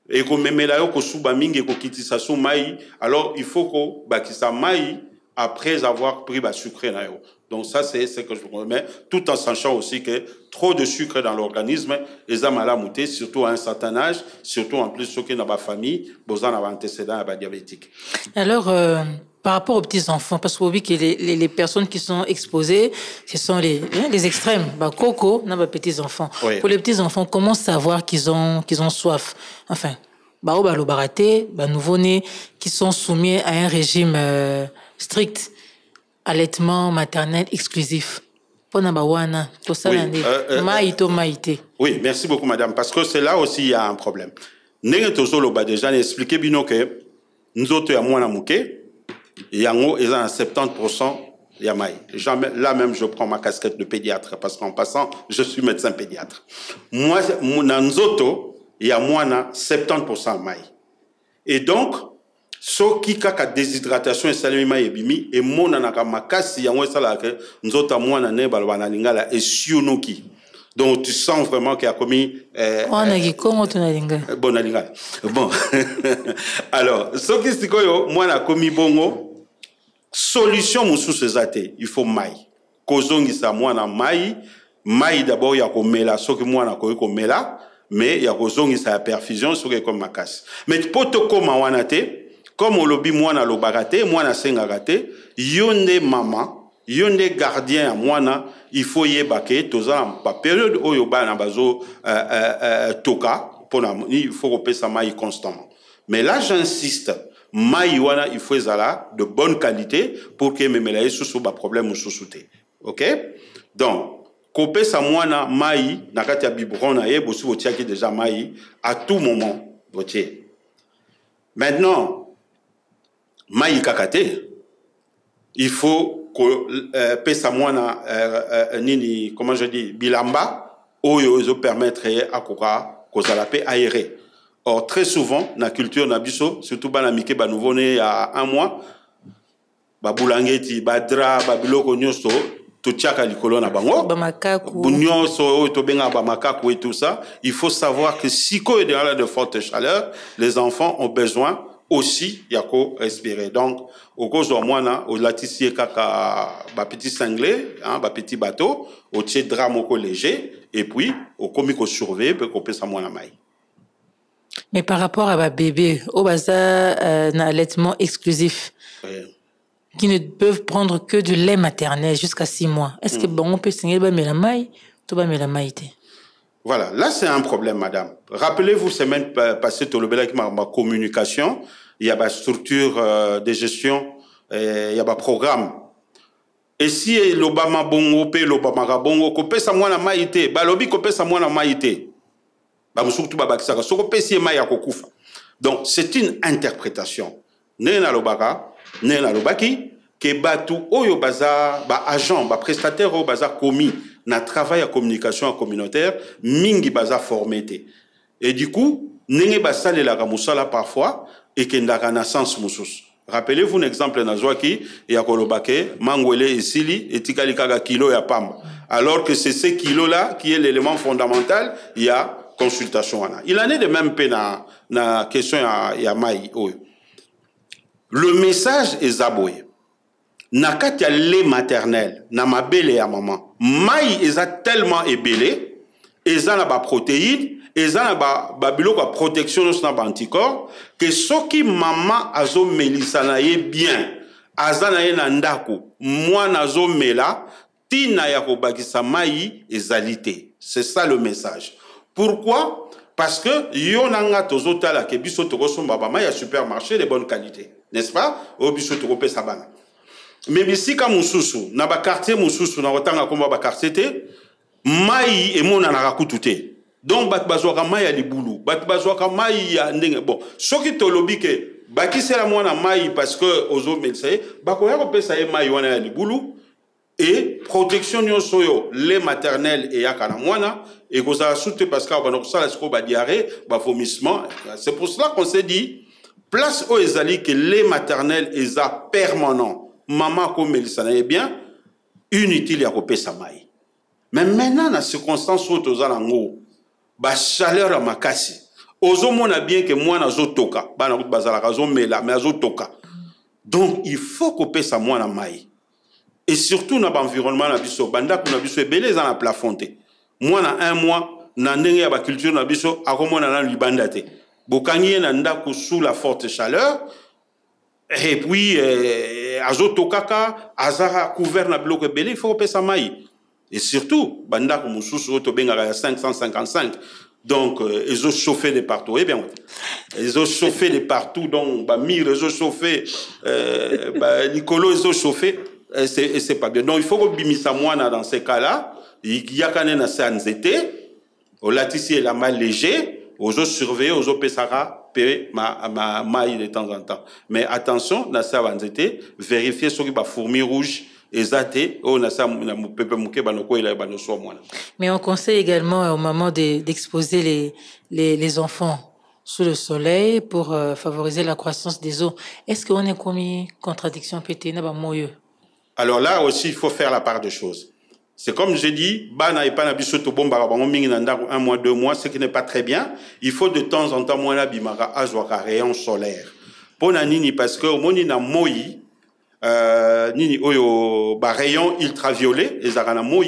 et ko memela yo ko suba mingi ko kitisa so mai, alors il faut ko bakisa mai après avoir pris ba sucré na yo. Donc ça c'est ce que je vous remets, tout en sachant aussi que trop de sucre dans l'organisme les amalamuté, surtout à un certain âge, surtout en plus ceux qui n'ont pas famille, besoin d'avoir antécédents diabétiques. Alors par rapport aux petits enfants, parce qu'on voit que les personnes qui sont exposées, ce sont les extrêmes, coco, n'a pas petits enfants. Oui. Pour les petits enfants, comment savoir qu'ils ont soif? Enfin, le baraté, nouveau-nés qui sont soumis à un régime strict. Allaitement maternel exclusif. Oui, merci beaucoup, madame. Parce que c'est là aussi il y a un problème. Déjà, expliqué bien que nous autres, il y a 70% il y a maï. Là même, je prends ma casquette de pédiatre parce qu'en passant, je suis médecin pédiatre. Moi, nous autres, il y a 70% maï. Et donc, so qui kaka déshydratation et salima ebimi et monanaka makasi yango sala que nzota mwana ne balwana lingala et sionoki. Donc tu sens vraiment qu'il a commis bon lingala. Bon. Alors, so qui sikoyo mwana commis bongo solution mususu ezate, il faut mai. Kozongisa mwana mai d'abord ya komela so que mwana ko mela mais ya kozongisa ya perfusion so que comme makasi. Mais poto koma wana te comme on lobby mwana lo baraté mwana senga raté yonde mama yonde gardien mwana il faut yebake toza pa période oyo bana bazo toka pona il faut repérer sa maille constamment. Mais là j'insiste maille wana il faut ezala de bonne qualité pour que memela sous ba problème ou sous-souté. OK? Donc couper sa mwana maille nakati ya biberon na ye bosu botiaki déjà maille à tout moment botier. Maintenant maï kakate, il faut que pesa mwana nini comment je dis bilamba oyo zo permettre à koka kozalape aéré. Or très souvent na culture na biso surtout bana mike ba nouveau né il y a un mois ba bulangeti ba dra ba biloko nyoso to tchaka likolo na bango ba makaku bunyoso to benga ba makaku et tout ça, il faut savoir que si ko est dans de forte chaleur, les enfants ont besoin aussi yako respirer. Donc au cause de moi au latissier kaka ba petit cinglé hein ba petit bateau au tché dramoko léger et puis au comico surveiller peut couper sa moi mai. Mais par rapport à ma bébé au bazar un allaitement exclusif qui ne peuvent prendre que du lait maternel jusqu'à 6 mois, est-ce que bon on peut signer ba melamai to ba melamai? Voilà, là c'est un problème, madame. Rappelez-vous, semaine passée, avec ma communication, il y a une structure de gestion, il y a un programme. Et si l'Obama bongo, l'Obama bongo, kopé sa mwana maïté, balobi kopé sa mwana maïté, surtout babakisaka, so kopé si maïa kokufa. Donc c'est une interprétation. Nena lobaka, nena lobaki, que batu oyo baza, ba agent, ba prestataire oyo baza commis. Na travail à communication communautaire mingi baza formé. Et du coup nenge basale la musala parfois et que ndaka na sens musus. Rappelez-vous un exemple na zwaki ya kolobake mangwele esili etikali kaka kilo ya pamba, alors que c'est ce kilo là qui est l'élément fondamental. Il y a consultation wana. Il en est de même pe na question ya mai oyo. Le message est zaboué. Nakati ya lait maternel na mabele ya maman mai eza tellement ébélé eza na ba protéines eza na ba biloko ya protection na ba anticorps que soki maman azo melisa na ye bien aza na ye na ndako mwana azo mela tina ya kobakisa mai ezalité. C'est ça le message. Pourquoi? Parce que yonanga tozotala ke biso tokosomba ba mai ya supermarché de bonne qualité, n'est-ce pas? O biso tokopesa bana. Mais bisika mususu na ba quartier mususu na otanga komba ba quartier te mai emona na rakutu te. Donc bat bazwaka mai ya libulu, bat bazwaka mai ya ndenge bon. Soki tolobi ke bakisela mwana mai parce que ozo médecin bakoya kopesa ye mai wana ya libulu et protection nyonso yo lait maternel et yakana mwana et kozala soute parce que bana kosala siko ba diarrhée, ba vomissement. C'est pour cela qu'on s'est dit place au ezali que lait maternel eza permanent. Maman comme Mélissa na bien inutile ya kopesa mai. Mais maintenant dans circonstances où tozala ngo ba chaleur à makasi. Ozo mona bien que moi na zo toka, ba na bazala kazo mela mais azo toka. Donc il faut kopesa moi na mai. Et surtout dans l'environnement na biso banda ko na biso ebele za na plafonte. Moi na un mois na ndenge ya ba culture na biso akomona na libanda te. Bokangi na ndako sous la forte chaleur. Et puis azo tokaka azara couvert na bloc ebele, il faut kopesa mai. Et surtout banda ko mususu to benga 555. Donc ils ont chauffé de partout. Eh bien ils ont chauffé de partout donc ba mire ils ont chauffé Nicolo ils ont chauffé. C'est pas bien. Donc il faut que bimisa mwana dans ces cas-là, il y a quand même un sanzete, au latici est la main léger, aux autres surveiller, aux autres pesara, payer ma maille de temps en temps. Mais attention, dans ça sanzete, vérifier ce qui va fourmi rouge. Mais on conseille également aux mamans d'exposer les enfants sous le soleil pour favoriser la croissance des os. Est-ce qu'on est commis contradiction pété? Alors là aussi, il faut faire la part des choses. C'est comme j'ai dit, un mois, 2 mois, ce qui n'est pas très bien. Il faut de temps en temps, moi, un rayon solaire. Pour nini, parce que au na moi, nini oyo ba rayon ultraviolet, ezaka na moi,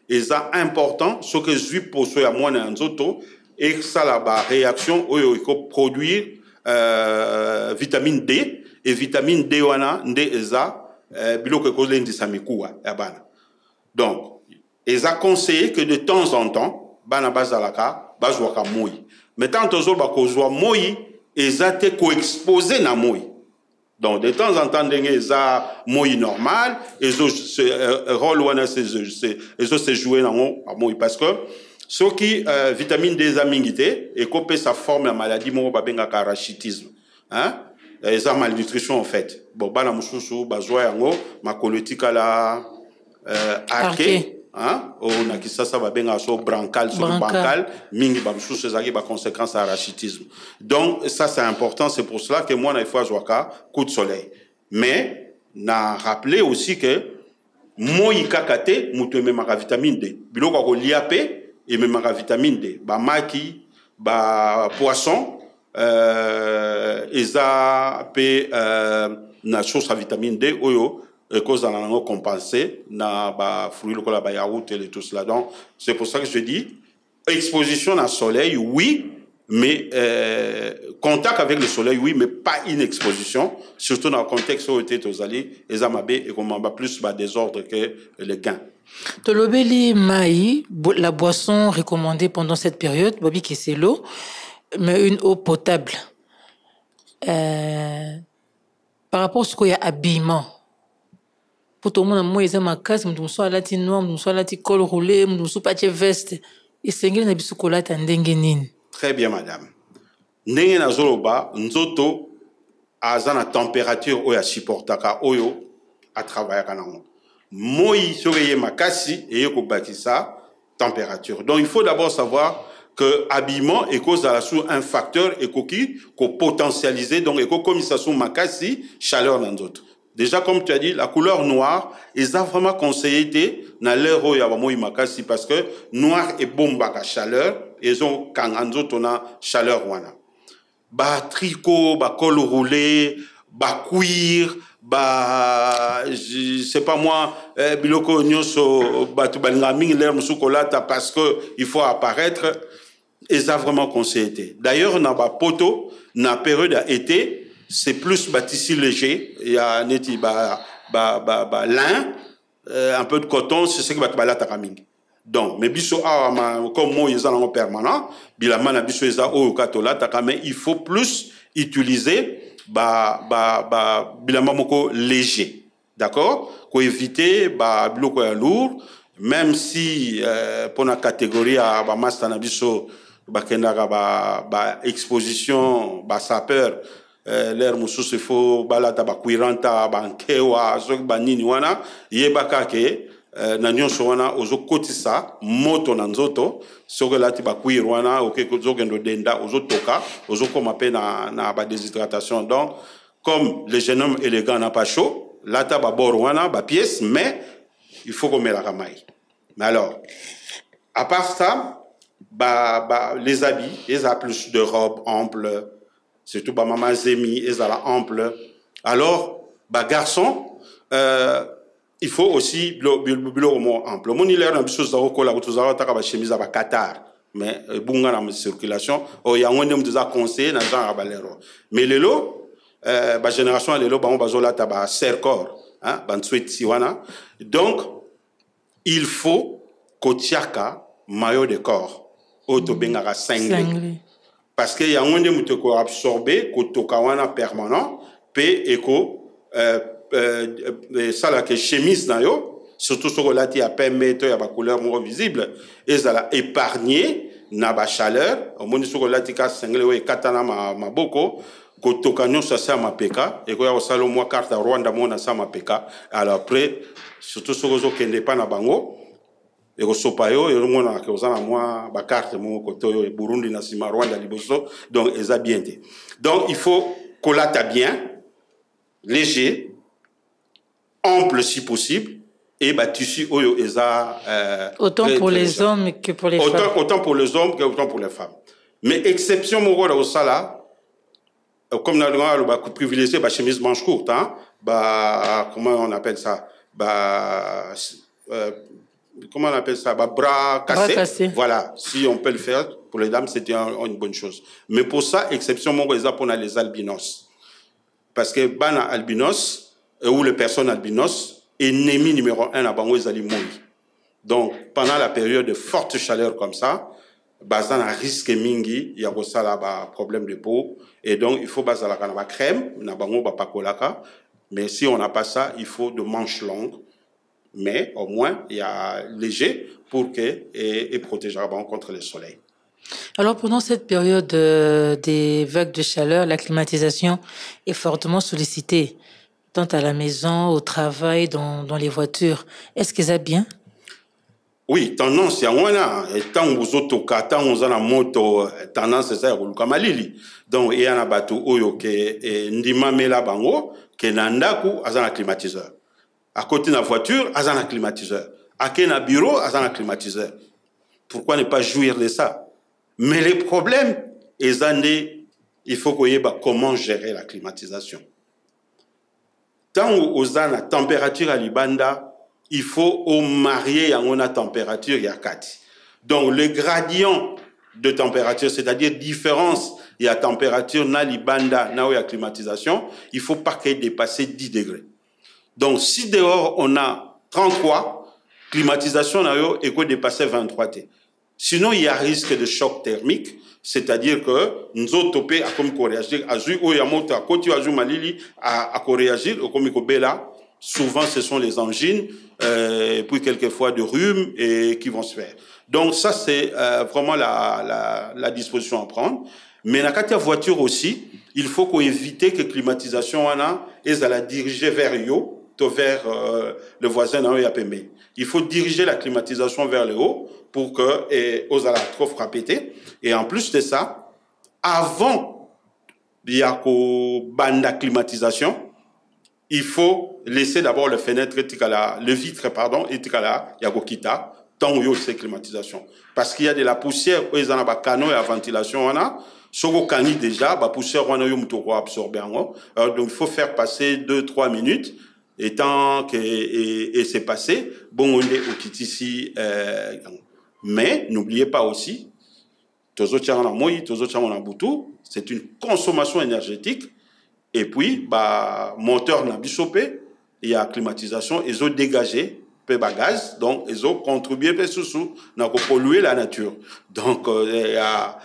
eza important, ce que je suis pour ceux à moi na nzoto, et ça la ba réaction oyo il faut produire vitamine D, et vitamine D wana nde eza donc, ils ont conseillé que de temps en temps, bana bazalaka, bazwaka moi. Mais tant que zo bakozwa moi, ils ont été co-exposés na moi. Donc, de temps en temps, ils ont moi normal, ils ont rôle wana ils ont se jouer na moi parce que ce qui vitamine D zamingité et copé sa forme la maladie mo babenga rachitisme, hein? Ils ont malnutrition en fait. Bon, bana mususu bazwa yango makolotika la arqué, hein? On a qui ça va benga so brancal sur bancal, mingi ba mususu ezaki ba conséquence à rachitisme. Donc ça c'est important, c'est pour cela que moi na fois joaka coup de soleil. Mais na rappeler aussi que moi kakate mutu même ma vitamine D. Biloko ko liapé et même ma vitamine D. Ba maki, ba poisson eza pe na source à vitamine D oyo cause en a compensé na ba fruits lokola ba yaourt et tout cela. Donc c'est pour ça que je dis exposition à soleil oui, mais contact avec le soleil oui, mais pas une exposition, surtout dans le contexte où était aux alliés eza mabe et comment ba plus ba désordre que les gains. Tolobeli mai, la boisson recommandée pendant cette période, Bobby qui c'est l'eau, mais une eau potable. Par rapport à ce qu'il y a habillement, pour tout le monde, moi, ils aiment ma casse, je suis allé à noir, je suis allé à col roulé, je suis pas veste. Et c'est un peu chocolat en dengenin. Très bien, madame. Ndenge na zoloba, nzoto azana température oya supportaka oyo à travailler kanango. Moi, surveiller ma casse et yoko bakisa température. Donc il faut d'abord savoir que habillement est cause à la sous un facteur qui potentialisé donc comme ça sous makasi chaleur dans d'autres. Déjà comme tu as dit la couleur noire ils ont vraiment conseillé dans l'heure où il y a vraiment makasi parce que noir et bombe à chaleur ils ont quand en d'autres on a chaleur wana. Ba tricot, ba col roulé, ba cuir, ba je sais pas moi biloko nyoso ba tubalinga mingi l'air musukolata parce que il faut apparaître. Ils ont vraiment conseillé. D'ailleurs, dans la poto, dans la période d'été, c'est plus tissu léger. Il y a lin un peu de coton, c'est ce qui va te balater à mingi. Donc, mais biso comme moi ils en permanent, bilama na biso eza o katola mais il faut plus utiliser bilama moko léger. D'accord? Pour éviter biloko ya lourd, même si pour la catégorie à master na biso bakendaka exposition sapeur l'air mususu faut balata kuiranta bankewa sok banini wana yebaka ke na nyonso wana ozokotisa moto na nzoto soki lati bakuir wana ozokende denda ozotoka ozokoma pe na déshydratation. Donc comme le jeune homme élégant n'a pas chaud lata babor wana pièce, mais il faut qu'on mette la maille. Mais alors à part ça les habits, ils ont plus de robes amples, surtout maman Zemi, ils ont ample. Alors garçon, il faut aussi le ample. Mon il a une chose à chemise à Qatar, mais bunga na circulation. Oh y a un homme déjà conseillé na genre à balero. Mais le lot, génération le lot on bazola taba sercor, hein, bansuit siwana. Donc il faut kotiaka maillot de corps. Auto bengara cinglé. Parce que y a un homme qui ko absorbé kotoka wana permanent pe eko ça là que chemise na yo surtout sur relati à permettre ya ba couleur moins visible et ça la épargner na ba chaleur au moins sur relati ka cinglé we katana maboko kotoka nyo ça ma peka et ko ya salo moi carte Rwanda mona ça ma peka. Alors après surtout sur zo kende pa na bango et ko sopayo et mona ke ozana moi ba carte mon koto Burundi na sima Rwanda liboso donc eza bien té. Donc il faut colata bien léger ample si possible et tissu oyo eza autant pour les hommes que pour les femmes. Autant pour les hommes que autant pour les femmes. Mais exception moko da osala comme na le privilégié chemise manche courte hein comment on appelle ça comment on appelle ça bras cassés. Voilà, si on peut le faire pour les dames c'était une bonne chose. Mais pour ça exception moko eza pour les albinos. Parce que bana albinos ou les personnes albinos, ennemi numéro 1 à Bango Ezali Moui. Donc, pendant la période de forte chaleur comme ça, bazan a risque mingi, il y a aussi là problème de peau, et donc il faut bazala kanaba crème, na Bango bapakolaka, mais si on n'a pas ça, il faut de manches longues, mais au moins il y a léger pour que et protéger Bango contre le soleil. Alors pendant cette période des vagues de chaleur, la climatisation est fortement sollicitée. Tant à la maison, au travail, dans les voitures. Est-ce que ça bien? Oui, tendance, il y a tant vous autoka, tant vous en moto, tendance c'est ça, vous malili. Donc il y a un bateau oyo que ndima mela bango, que nandaku azana climatiseur. À côté de la voiture, azana climatiseur. À côté de bureau, azana climatiseur. Pourquoi ne pas jouir de ça? Mais les problèmes, il faut qu'on y ait comment gérer la climatisation. Tant aux la température à Libanda, il faut au marier à la température yakati. Donc le gradient de température, c'est-à-dire différence il y a température na Libanda na ou ya climatisation, il faut pas qu'elle dépasse 10 degrés. Donc si dehors on a 33, climatisation na yo et qu'on dépasse 23 T. Sinon il y a risque de choc thermique. C'est-à-dire que nous autres topé à comme réagir à zu ou yamoto à côté à zu malili à réagir comme bela souvent ce sont les angines puis quelquefois de rhume et qui vont se faire. Donc ça c'est vraiment la disposition à prendre. Mais dans la voiture aussi, il faut qu'on évite que climatisation et ça la diriger vers yo vers le voisin dans le il faut diriger la climatisation vers le haut pour que aux ala trop frapper. Et en plus de ça, avant banda climatisation, il faut laisser d'abord le fenêtre le vitre pardon et yakokita tant où c'est climatisation parce qu'il y a de la poussière où ils en a canon et la ventilation on a soko kani déjà ba poussière on a yo mutoko absorber donc il faut faire passer 2-3 minutes. Et tant que et c'est passé, bon on est au kitisi mais n'oubliez pas aussi c'est une consommation énergétique et puis moteur na bisopé il y a climatisation et eaux dégagées pe gaz, donc ils ont contribué pe sous na polluer la nature. Donc il y a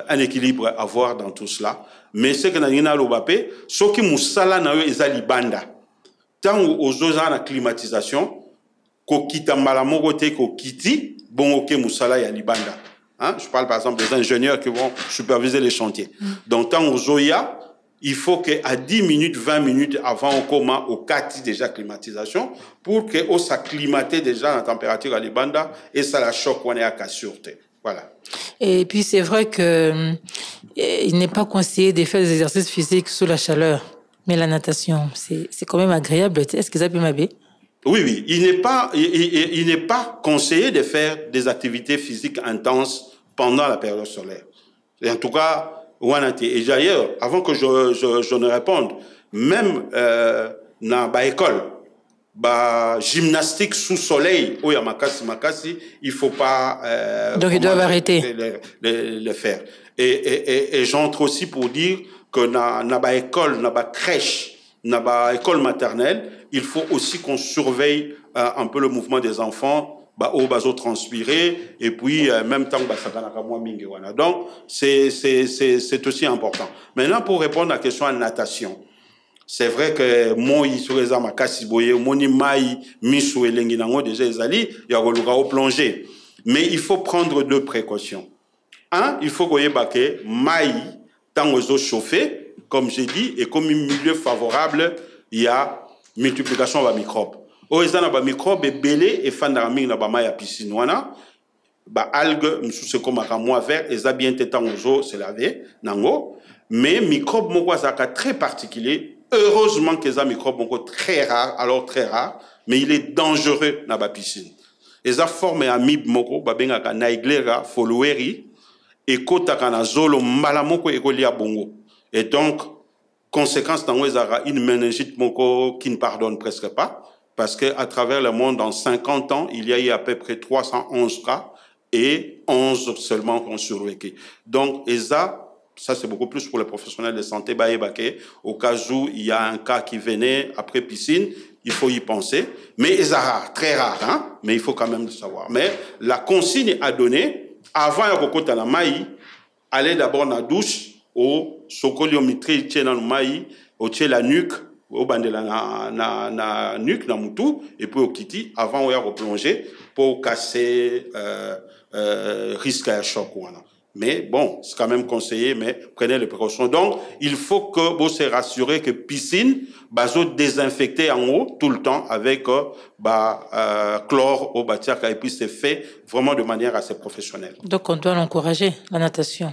un équilibre à voir dans tout cela. Mais ce que na lobapé, ce qui musala na yo ezali banda. Tant aux gens na climatisation, ko kita malamoko te ko kiti, bon ok musala ya libanda. Hein? Je parle par exemple des ingénieurs qui vont superviser les chantiers. Donc tant aux Zoya, il faut qu'à 10 minutes, 20 minutes avant on commence au quartier déjà climatisation pour que on s'acclimate déjà à la température à l'Ibanda et ça la choque on est à sûreté. Voilà. Et puis c'est vrai que il n'est pas conseillé de faire des exercices physiques sous la chaleur, mais la natation, c'est quand même agréable. Est-ce que ça peut m'aider? Oui, il n'est pas conseillé de faire des activités physiques intenses pendant la période solaire. Et en tout cas, et d'ailleurs, avant que je ne réponde, même dans l'école, gymnastique sous soleil, makasi, il ne faut pas... Donc ils doivent arrêter. Le faire. Et j'entre aussi pour dire que dans l'école, dans la crèche, dans l'école maternelle, il faut aussi qu'on surveille un peu le mouvement des enfants, au baso transpirer, et puis même temps donc c'est aussi important. Maintenant, pour répondre à la question de natation, c'est vrai que moi sur les amakasi boye moni mai misu elengi nango déjà ezali ya koluka au plonger, mais il faut prendre deux précautions. Un, il faut que bake mai tant aux chauffer, comme j'ai dit, et comme un milieu favorable, il y a multiplication de microbes. Oezana ba microbe belé et fanda mingi na ba ma ya piscine wana ba algue msuse comme moi vert et ça bien tétan ozo se laver nango, mais microbe moko zaka très particulier. Heureusement que ça microbe moko très rare, alors très rare, mais il est dangereux na ba piscine. Et ça forme amib moko ba benga ka naiglera followeri et kota kana zolo mbala moko e kolia bongo. Et donc conséquence dans une méningite moko qui ne pardonne presque pas. Parce qu'à travers le monde, en 50 ans, il y a eu à peu près 311 cas et 11 seulement qui ont survécu. Donc, et ça c'est beaucoup plus pour les professionnels de santé. Au cas où il y a un cas qui venait après piscine, il faut y penser. Mais c'est rare, très rare, hein? Mais il faut quand même le savoir. Mais la consigne à donner, avant de cocoter la maï, aller d'abord dans la douche, au socoliométrie, dans le maï, au la nuque, au bandela na nuque na mutu et puis au kiti avant on y a replonger pour casser risque à choc. Mais bon, c'est quand même conseillé, mais prenez les précautions. Donc il faut que vous se rassurez que piscine baso désinfecté en haut tout le temps avec chlore au bâtiment et puis c'est fait vraiment de manière assez professionnelle. Donc on doit l'encourager la natation.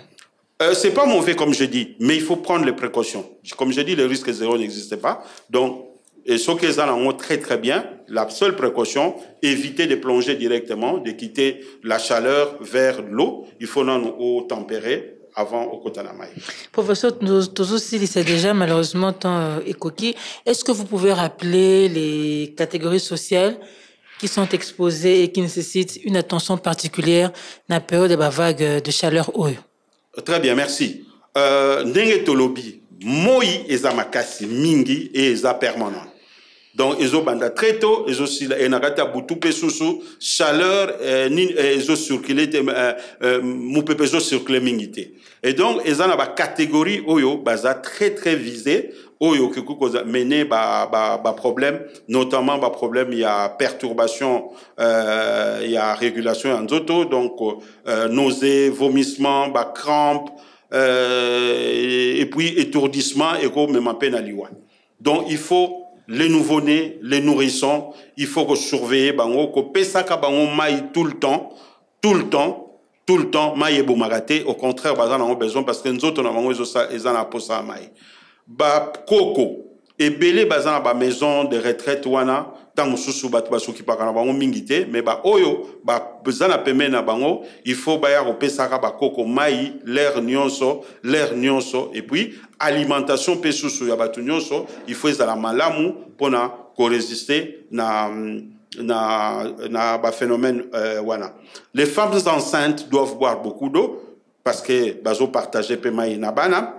C'est pas mauvais comme je dis, mais il faut prendre les précautions. Comme je dis, le risque zéro n'existe pas. Donc, et ce qu'ils ont très très bien, la seule précaution, éviter de plonger directement, de quitter la chaleur vers l'eau. Il faut non eau tempérée avant au Kotanamaï. Professeur, nous aussi, c'est déjà malheureusement tant écoquille. Est-ce que vous pouvez rappeler les catégories sociales qui sont exposées et qui nécessitent une attention particulière dans la période de la vague de chaleur haute? Très bien, merci. Ndenge tolobi, moi eza makasi mingi et eza permanent. Donc ezo banda très tôt, ezo sila enakata butu pe susu chaleur ni ezo circuler mupepe ezo circuler mingité. Et donc eza na ba catégorie oyo baza très très visé oyo ke koza mener ba problème, notamment ba problème il y a perturbation il y a régulation en zoto, donc nausées, vomissements, ba crampes et puis étourdissement et comme même peine à liwa. Donc il faut les nouveau-nés, les nourrissons, il faut que surveiller bango ko pesaka bango mai tout le temps mai ebo magate, au contraire bazan on a besoin parce que nous autres on a bango ezana posa mai ba koko et belé bazan ba maison de retraite wana tant susu bat basuki pa kana bango mingité mais ba oyo ba bezana peme na bango il faut ba ya ko pesaka ba koko mai l'air nyonso et puis alimentation pe susu ya batu nyonso il faut ezala malamu pona ko résister na ba phénomène wana. Les femmes enceintes doivent boire beaucoup d'eau parce que bazo partager pe mai na bana.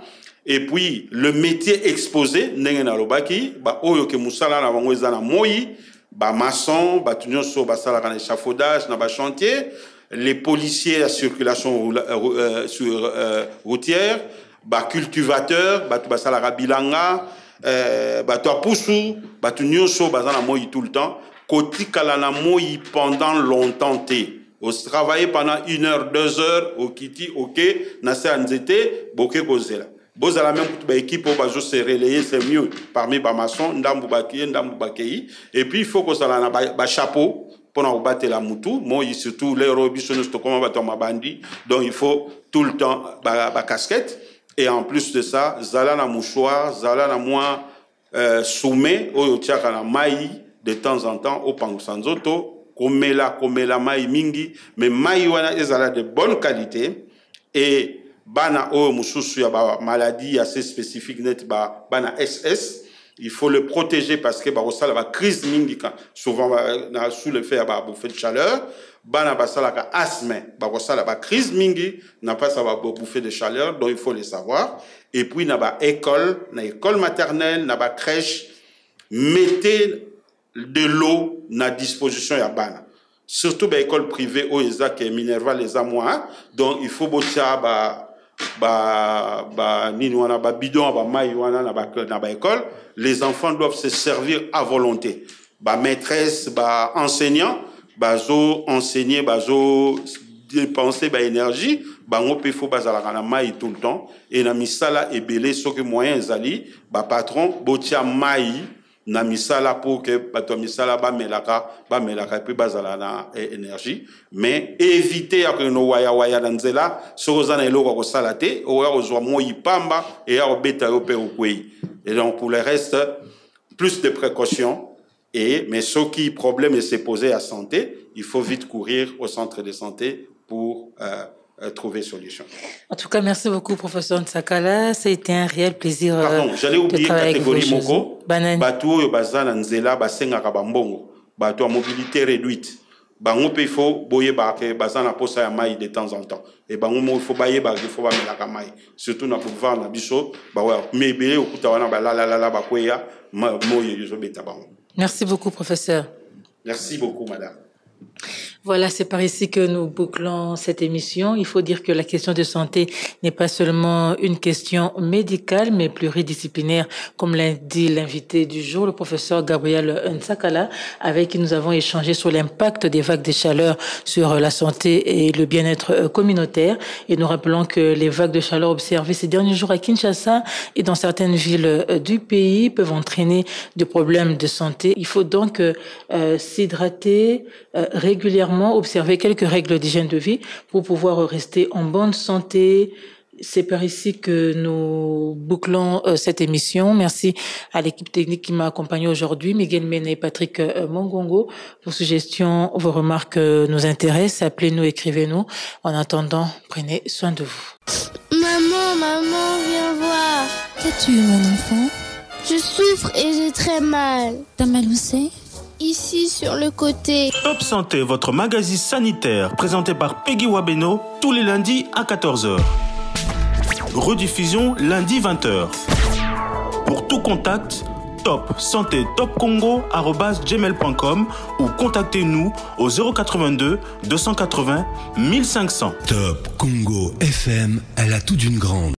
Et puis le métier exposé ndenge na lobaki ba oyo ke musala na bango ezana moyi ba maçon, ba tout nyonso ba sala kan échafaudage na ba chantier, les policiers à circulation routière, ba cultivateur, ba tout ba sala bilanga, ba to apusu, ba tout nyonso ba na moi tout le temps, koti kala na moi pendant longtemps té. On travaille pendant 1 heure, 2 heures, au kiti, ok, na se anzete, boke kozela. Bozala même pour l'équipe pour se relayer, c'est mieux parmi les maçons, ndambu bakei. Et puis il faut que ça ait un chapeau pour battre la moutou. Moi, surtout les robes, comment battre ma bandi. Donc il faut tout le temps la casquette. Et en plus de ça, zala na mouchoir, zala na moi soumet au tiaka na maï de temps en temps au pangusanzoto, komela maï mingi, mais maï wana ezala de bonne qualité et bana o mususu ya ba maladie assez spécifique net ba bana SS, il faut le protéger parce que ba osala ba crise mingi souvent na sous le fait ba bouffée de chaleur, bana ba sala ka asthme, ba osala ba crise mingi n'a pas ça ba bouffée de chaleur, donc il faut le savoir. Et puis na ba école maternelle, na ba crèche, mettez de l'eau na disposition ya bana. Surtout ba école privée au ESA qui est Minerva les amois, donc il faut bosser nini wana ba bidon ba mai wana na ba école, les enfants doivent se servir à volonté. Ba maîtresse, ba enseignant, bazo enseigner, bazo dépenser ba énergie, ba ngope faut bazala na mai tout le temps et na misala ebele soki moyen ezali, ba patron botia mai na misala pour que bato misala ba melaka puis bazala na énergie, mais éviter que no waya na nzela soza na eloko ko salate o ya ozwa mo yipamba et ya obeta yo pe okwei. Et donc pour le reste plus de précautions mais ce qui problème s'est posé à santé, il faut vite courir au centre de santé pour trouver solution. En tout cas, merci beaucoup, professeur Ntsakala. Ça a été un réel plaisir. Pardon, j'allais oublier catégorie moko. Bato oyo bazana nzela basengaka bambongo. Bato à mobilité réduite. Bango pe faut boye ba ke bazana posa ya mai de temps en temps. Et bango mo faut baye ba il faut ba melaka mai. Surtout na boulevard na biso, ba wa mebele okuta wana ba la ba kweya mo yezo beta bango. Merci beaucoup, professeur. Merci beaucoup, madame. Voilà, c'est par ici que nous bouclons cette émission. Il faut dire que la question de santé n'est pas seulement une question médicale, mais pluridisciplinaire, comme l'a dit l'invité du jour, le professeur Gabriel Ntsakala, avec qui nous avons échangé sur l'impact des vagues de chaleur sur la santé et le bien-être communautaire. Et nous rappelons que les vagues de chaleur observées ces derniers jours à Kinshasa et dans certaines villes du pays peuvent entraîner des problèmes de santé. Il faut donc s'hydrater régulièrement, observer quelques règles d'hygiène de vie pour pouvoir rester en bonne santé. C'est par ici que nous bouclons cette émission. Merci à l'équipe technique qui m'a accompagné aujourd'hui, Miguel Mene et Patrick Mongongo. Vos suggestions, vos remarques nous intéressent. Appelez-nous, écrivez-nous. En attendant, prenez soin de vous. Maman, viens voir. Qu'as-tu, mon enfant? Je souffre et j'ai très mal. T'as mal où c'est? Ici, sur le côté. Top Santé, votre magazine sanitaire, présenté par Peggy Wabeno, tous les lundis à 14h. Rediffusion lundi 20h. Pour tout contact, Top Santé Top Congo@gmail.com ou contactez-nous au 082 280 1500. Top Congo FM à la toute d'une grande.